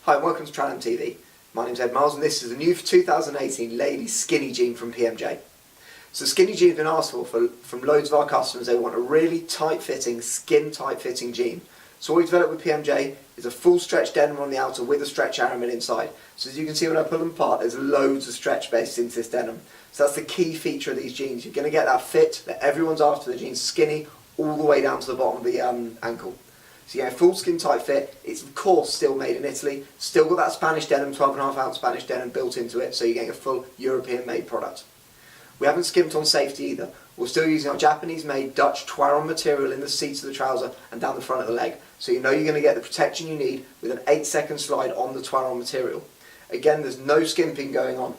Hi and welcome to TranAm Ltd. My name's Ed Miles and this is the new 2018 ladies skinny jean from PMJ. So skinny jean has been asked for from loads of our customers. They want a really tight fitting, skin tight fitting jean. So what we've developed with PMJ is a full stretch denim on the outer with a stretch aramid inside. So as you can see when I pull them apart, there's loads of stretch based into this denim. So that's the key feature of these jeans. You're going to get that fit that everyone's after. The jeans skinny all the way down to the bottom of the ankle. So you get a full skin tight fit. It's of course still made in Italy, still got that Spanish denim, 12.5 ounce Spanish denim built into it, so you're getting a full European made product. We haven't skimped on safety either. We're still using our Japanese made Dutch TranAm material in the seats of the trouser and down the front of the leg, so you know you're going to get the protection you need with an 8-second slide on the TranAm material. Again, there's no skimping going on.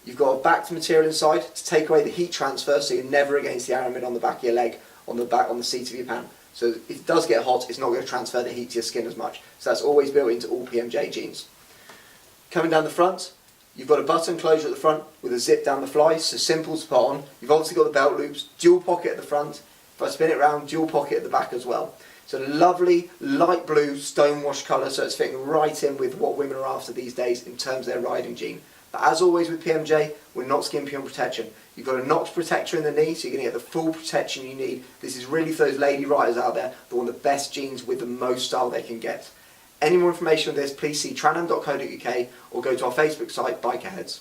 You've got a backed material inside to take away the heat transfer, so you're never against the aramid on the back of your leg, on the seat of your pant. So if it does get hot, it's not going to transfer the heat to your skin as much. So that's always built into all PMJ jeans. Coming down the front, you've got a button closure at the front with a zip down the fly, so simple to put on. You've obviously got the belt loops, dual pocket at the front. If I spin it around, dual pocket at the back as well. So a lovely light blue stonewash colour, so it's fitting right in with what women are after these days in terms of their riding jean. But as always with PMJ, we're not skimpy on protection. You've got a notch protector in the knee, so you're going to get the full protection you need. This is really for those lady riders out there that want the best jeans with the most style they can get. Any more information on this, please see tranam.co.uk or go to our Facebook site, Bikerheadz.